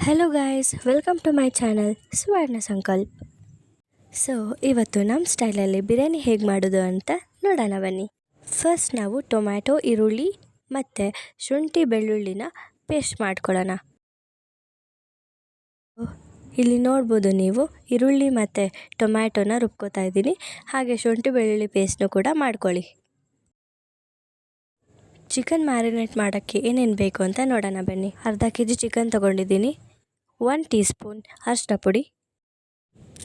Hello guys, welcome to my channel Suvarna Sankalpa. So ಇವತ್ತು ನಮ್ಮ ಸ್ಟೈಲಲ್ಲಿ ಬಿರಿಯಾನಿ ಹೇಗೆ ಮಾಡೋದು ಅಂತ ನೋಡೋಣ ಬನ್ನಿ. ಫಸ್ಟ್ ನಾವು ಟೊಮ್ಯಾಟೊ, ಈರುಳ್ಳಿ ಮತ್ತು ಶುಂಠಿ ಬೆಳ್ಳುಳ್ಳಿನ ಪೇಸ್ಟ್ ಮಾಡ್ಕೊಳ್ಳೋಣ. ಇಲ್ಲಿ ನೋಡ್ಬೋದು ನೀವು ಈರುಳ್ಳಿ ಮತ್ತು ಟೊಮ್ಯಾಟೊನ ರುಬ್ಕೋತಾ ಇದ್ದೀನಿ. ಹಾಗೆ ಶುಂಠಿ ಬೆಳ್ಳುಳ್ಳಿ ಪೇಸ್ಟ್ನು ಕೂಡ ಮಾಡ್ಕೊಳ್ಳಿ. ಚಿಕನ್ ಮ್ಯಾರಿನೇಟ್ ಮಾಡೋಕ್ಕೆ ಏನೇನು ಬೇಕು ಅಂತ ನೋಡೋಣ ಬನ್ನಿ. ಅರ್ಧ kg ಚಿಕನ್ ತೊಗೊಂಡಿದ್ದೀನಿ. 1 ಟೀ ಸ್ಪೂನ್ ಅರಿಶಿನ ಪುಡಿ,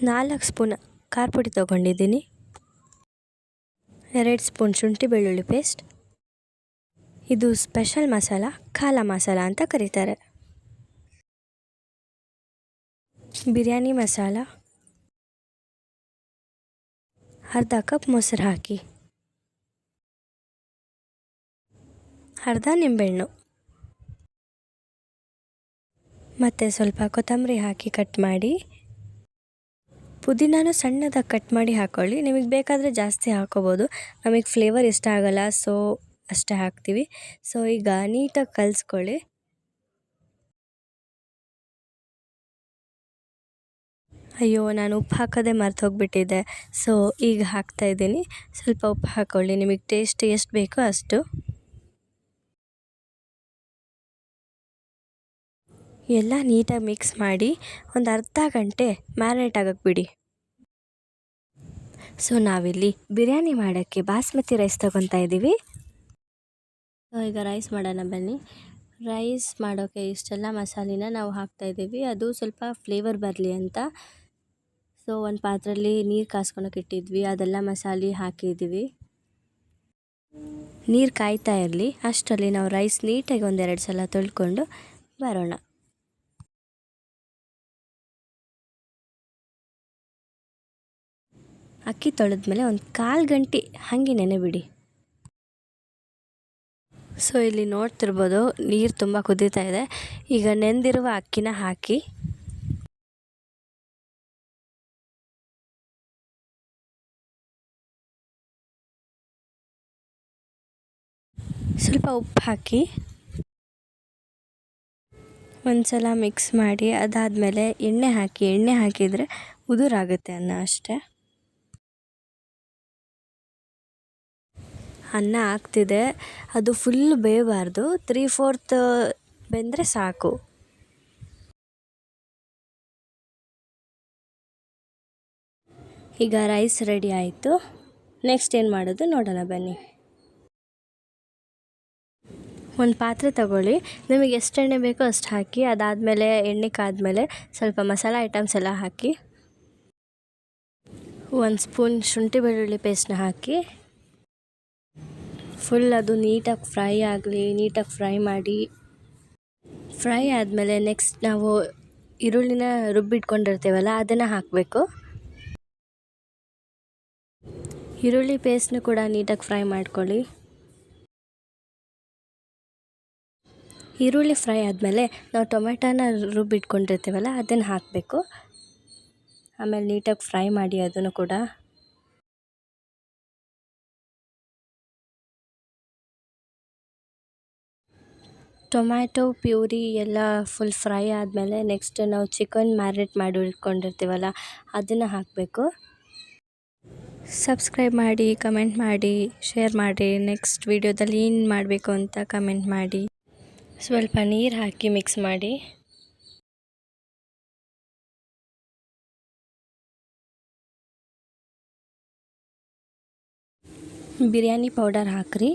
4 ಸ್ಪೂನ್ ಖಾರ ಪುಡಿ ತೊಗೊಂಡಿದ್ದೀನಿ, 2 ಸ್ಪೂನ್ ಶುಂಠಿ ಬೆಳ್ಳುಳ್ಳಿ ಪೇಸ್ಟ್. ಇದು ಸ್ಪೆಷಲ್ ಮಸಾಲ, ಖಾಲ ಮಸಾಲ ಅಂತ ಕರೀತಾರೆ. ಬಿರಿಯಾನಿ ಮಸಾಲ, ಅರ್ಧ ಕಪ್ ಮೊಸರು ಹಾಕಿ, ಅರ್ಧ ನಿಂಬೆಹಣ್ಣು ಮತ್ತು ಸ್ವಲ್ಪ ಕೊತ್ತಂಬರಿ ಹಾಕಿ ಕಟ್ ಮಾಡಿ. ಪುದೀನಾನು ಸಣ್ಣದಾಗಿ ಕಟ್ ಮಾಡಿ ಹಾಕ್ಕೊಳ್ಳಿ. ನಿಮಗೆ ಬೇಕಾದರೆ ಜಾಸ್ತಿ ಹಾಕೋಬೋದು. ನಮಗೆ ಫ್ಲೇವರ್ ಇಷ್ಟ ಆಗೋಲ್ಲ, ಸೊ ಅಷ್ಟೇ ಹಾಕ್ತೀವಿ. ಸೊ ಈಗ ನೀಟಾಗಿ ಕಲಿಸ್ಕೊಳ್ಳಿ. ಅಯ್ಯೋ, ನಾನು ಉಪ್ಪು ಹಾಕೋದೇ ಮರ್ತು ಹೋಗ್ಬಿಟ್ಟಿದ್ದೆ. ಸೊ ಈಗ ಹಾಕ್ತಾಯಿದ್ದೀನಿ. ಸ್ವಲ್ಪ ಉಪ್ಪು ಹಾಕ್ಕೊಳ್ಳಿ, ನಿಮಗೆ ಟೇಸ್ಟ್ ಎಷ್ಟು ಬೇಕೋ ಅಷ್ಟು. ಎಲ್ಲ ನೀಟಾಗಿ ಮಿಕ್ಸ್ ಮಾಡಿ ಒಂದು ಅರ್ಧ ಗಂಟೆ ಮ್ಯಾರಿನೇಟ್ ಆಗೋಕ್ಕೆ ಬಿಡಿ. ಸೊ ನಾವಿಲ್ಲಿ ಬಿರಿಯಾನಿ ಮಾಡೋಕ್ಕೆ ಬಾಸ್ಮತಿ ರೈಸ್ ತೊಗೊತಾ ಇದ್ದೀವಿ. ಸೊ ಈಗ ರೈಸ್ ಮಾಡೋಣ ಬನ್ನಿ. ರೈಸ್ ಮಾಡೋಕ್ಕೆ ಇಷ್ಟೆಲ್ಲ ಮಸಾಲೆನ ನಾವು ಹಾಕ್ತಾಯಿದ್ದೀವಿ, ಅದು ಸ್ವಲ್ಪ ಫ್ಲೇವರ್ ಬರಲಿ ಅಂತ. ಸೊ ಒಂದು ಪಾತ್ರೆಯಲ್ಲಿ ನೀರು ಕಾಸ್ಕೊಳಕ್ಕೆ ಇಟ್ಟಿದ್ವಿ, ಅದೆಲ್ಲ ಮಸಾಲೆ ಹಾಕಿದ್ದೀವಿ. ನೀರು ಕಾಯ್ತಾ ಇರಲಿ, ಅಷ್ಟರಲ್ಲಿ ನಾವು ರೈಸ್ ನೀಟಾಗಿ 1-2 ಸಲ ತೊಳ್ಕೊಂಡು ಬರೋಣ. ಅಕ್ಕಿ ತೊಳೆದ್ಮೇಲೆ ಒಂದು 1/4 ಗಂಟೆ ಹಾಗೆ ನೆನೆ ಬಿಡಿ. ಸೊ ಇಲ್ಲಿ ನೋಡ್ತಿರ್ಬೋದು ನೀರು ತುಂಬ ಕುದೀತಾ ಇದೆ. ಈಗ ನೆಂದಿರುವ ಅಕ್ಕಿನ ಹಾಕಿ ಸ್ವಲ್ಪ ಉಪ್ಪು ಹಾಕಿ ಒಂದು ಸಲ ಮಿಕ್ಸ್ ಮಾಡಿ, ಅದಾದಮೇಲೆ ಎಣ್ಣೆ ಹಾಕಿದರೆ ಉದುರಾಗುತ್ತೆ ಅನ್ನ ಅಷ್ಟೇ. ಅನ್ನ ಆಗ್ತಿದೆ, ಅದು ಫುಲ್ ಬೇಯಬಾರ್ದು, 3/4 ಬೆಂದರೆ ಸಾಕು. ಈಗ ರೈಸ್ ರೆಡಿ ಆಯಿತು. ನೆಕ್ಸ್ಟ್ ಏನು ಮಾಡೋದು ನೋಡೋಣ ಬನ್ನಿ. ಒಂದು ಪಾತ್ರೆ ತಗೊಳ್ಳಿ, ನಿಮಗೆ ಎಷ್ಟು ಎಣ್ಣೆ ಬೇಕೋ ಅಷ್ಟು ಹಾಕಿ. ಅದಾದಮೇಲೆ ಎಣ್ಣೆ ಕಾದ್ಮೇಲೆ ಸ್ವಲ್ಪ ಮಸಾಲ ಐಟಮ್ಸ್ ಎಲ್ಲ ಹಾಕಿ. 1 ಸ್ಪೂನ್ ಶುಂಠಿ ಬೆಳ್ಳುಳ್ಳಿ ಪೇಸ್ಟ್ನ ಹಾಕಿ ಫುಲ್ ಅದು ನೀಟಾಗಿ ಫ್ರೈ ಆಗಲಿ. ನೀಟಾಗಿ ಫ್ರೈ ಮಾಡಿ. ಫ್ರೈ ಆದಮೇಲೆ ನೆಕ್ಸ್ಟ್ ನಾವು ಈರುಳ್ಳಿನ ರುಬ್ಬಿಟ್ಕೊಂಡಿರ್ತೀವಲ್ಲ ಅದನ್ನು ಹಾಕಬೇಕು. ಈರುಳ್ಳಿ ಪೇಸ್ಟ್ನ ಕೂಡ ನೀಟಾಗಿ ಫ್ರೈ ಮಾಡ್ಕೊಳ್ಳಿ. ಈರುಳ್ಳಿ ಫ್ರೈ ಆದಮೇಲೆ ನಾವು ಟೊಮೆಟೊನ ರುಬ್ಬಿಟ್ಕೊಂಡಿರ್ತೀವಲ್ಲ ಅದನ್ನು ಹಾಕಬೇಕು. ಆಮೇಲೆ ನೀಟಾಗಿ ಫ್ರೈ ಮಾಡಿ ಅದನ್ನು ಕೂಡ. ಟೊಮ್ಯಾಟೊ ಪ್ಯೂರಿ ಎಲ್ಲ ಫುಲ್ ಫ್ರೈ ಆದಮೇಲೆ ನೆಕ್ಸ್ಟ್ ನಾವು ಚಿಕನ್ ಮ್ಯಾರಿನೇಟ್ ಮಾಡಿ ಇಟ್ಕೊಂಡಿರ್ತೀವಲ್ಲ ಅದನ್ನು ಹಾಕಬೇಕು. ಸಬ್ಸ್ಕ್ರೈಬ್ ಮಾಡಿ, ಕಮೆಂಟ್ ಮಾಡಿ, ಶೇರ್ ಮಾಡಿ. ನೆಕ್ಸ್ಟ್ ವಿಡಿಯೋದಲ್ಲಿ ಏನು ಮಾಡಬೇಕು ಅಂತ ಕಮೆಂಟ್ ಮಾಡಿ. ಸ್ವಲ್ಪ ನೀರು ಹಾಕಿ ಮಿಕ್ಸ್ ಮಾಡಿ. ಬಿರಿಯಾನಿ ಪೌಡರ್ ಹಾಕ್ರಿ.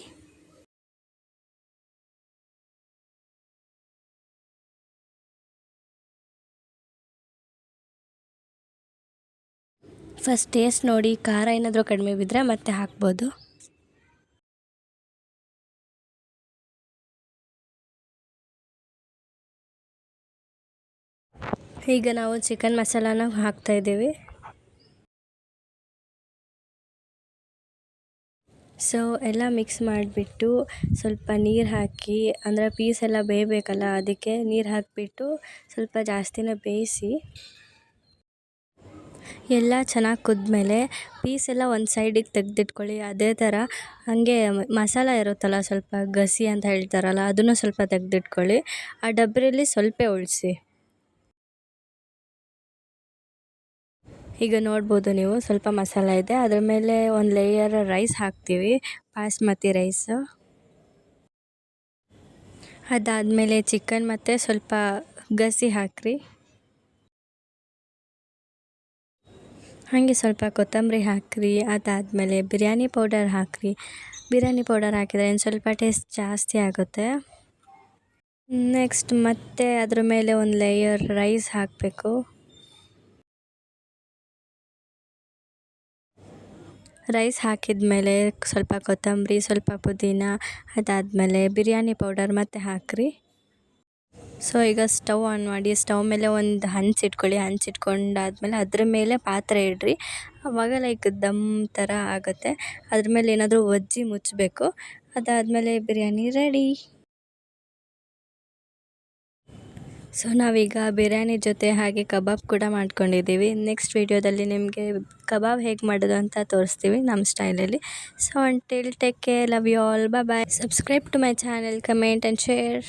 ಫಸ್ಟ್ ಟೇಸ್ಟ್ ನೋಡಿ, ಖಾರ ಏನಾದರೂ ಕಡಿಮೆ ಬಿದ್ದರೆ ಮತ್ತೆ ಹಾಕ್ಬೋದು. ಈಗ ನಾವು ಚಿಕನ್ ಮಸಾಲಾನ ಹಾಕ್ತಾಯಿದ್ದೀವಿ. ಸೊ ಎಲ್ಲ ಮಿಕ್ಸ್ ಮಾಡಿಬಿಟ್ಟು ಸ್ವಲ್ಪ ನೀರು ಹಾಕಿ, ಅಂದರೆ ಪೀಸ್ ಎಲ್ಲ ಬೇಯಬೇಕಲ್ಲ, ಅದಕ್ಕೆ ನೀರು ಹಾಕಿಬಿಟ್ಟು ಸ್ವಲ್ಪ ಜಾಸ್ತಿನೇ ಬೇಯಿಸಿ. ಎಲ್ಲ ಚೆನ್ನಾಗಿ ಕುದ್ಮೇಲೆ ಪೀಸೆಲ್ಲ ಒಂದು ಸೈಡಿಗೆ ತೆಗೆದಿಟ್ಕೊಳ್ಳಿ. ಅದೇ ಥರ ಹಾಗೆ ಮಸಾಲ ಇರುತ್ತಲ್ಲ, ಸ್ವಲ್ಪ ಗಸಿ ಅಂತ ಹೇಳ್ತಾರಲ್ಲ, ಅದನ್ನು ಸ್ವಲ್ಪ ತೆಗೆದಿಟ್ಕೊಳ್ಳಿ. ಆ ಡಬ್ರಿಯಲ್ಲಿ ಸ್ವಲ್ಪ ಉಳಿಸಿ. ಈಗ ನೋಡ್ಬೋದು ನೀವು ಸ್ವಲ್ಪ ಮಸಾಲ ಇದೆ. ಅದ್ರ ಮೇಲೆ ಒಂದು ಲೇಯರ್ ರೈಸ್ ಹಾಕ್ತೀವಿ, ಬಾಸ್ಮತಿ ರೈಸು. ಅದಾದಮೇಲೆ ಚಿಕನ್ ಮತ್ತು ಸ್ವಲ್ಪ ಗಸಿ ಹಾಕ್ರಿ. ಹಾಗೆ ಸ್ವಲ್ಪ ಕೊತ್ತಂಬರಿ ಹಾಕ್ರಿ. ಅದಾದಮೇಲೆ ಬಿರಿಯಾನಿ ಪೌಡರ್ ಹಾಕ್ರಿ. ಬಿರಿಯಾನಿ ಪೌಡರ್ ಹಾಕಿದರೆ ಇನ್ನು ಸ್ವಲ್ಪ ಟೇಸ್ಟ್ ಜಾಸ್ತಿ ಆಗುತ್ತೆ. ನೆಕ್ಸ್ಟ್ ಮತ್ತೆ ಅದ್ರ ಮೇಲೆ ಒಂದು ಲೇಯರ್ ರೈಸ್ ಹಾಕಬೇಕು. ರೈಸ್ ಹಾಕಿದ ಮೇಲೆ ಸ್ವಲ್ಪ ಕೊತ್ತಂಬರಿ, ಸ್ವಲ್ಪ ಪುದೀನ, ಅದಾದಮೇಲೆ ಬಿರಿಯಾನಿ ಪೌಡರ್ ಮತ್ತೆ ಹಾಕ್ರಿ. ಸೊ ಈಗ ಸ್ಟವ್ ಆನ್ ಮಾಡಿ, ಸ್ಟವ್ ಮೇಲೆ ಒಂದು ಹಂಚಿಟ್ಕೊಳ್ಳಿ. ಹಂಚಿಟ್ಕೊಂಡಾದ್ಮೇಲೆ ಅದ್ರ ಮೇಲೆ ಪಾತ್ರೆ ಇಡ್ರಿ. ಆವಾಗ ಲೈಕ್ ದಮ್ ಥರ ಆಗುತ್ತೆ. ಅದ್ರ ಮೇಲೆ ಏನಾದರೂ ವಜ್ಜಿ ಮುಚ್ಚಬೇಕು. ಅದಾದಮೇಲೆ ಬಿರಿಯಾನಿ ರೆಡಿ. ಸೊ ನಾವೀಗ ಬಿರಿಯಾನಿ ಜೊತೆ ಹಾಗೆ ಕಬಾಬ್ ಕೂಡ ಮಾಡ್ಕೊಂಡಿದ್ದೀವಿ. ನೆಕ್ಸ್ಟ್ ವೀಡಿಯೋದಲ್ಲಿ ನಿಮಗೆ ಕಬಾಬ್ ಹೇಗೆ ಮಾಡೋದು ಅಂತ ತೋರಿಸ್ತೀವಿ ನಮ್ಮ ಸ್ಟೈಲಲ್ಲಿ. So until take care, love you all, bye. Subscribe to my channel, comment and share.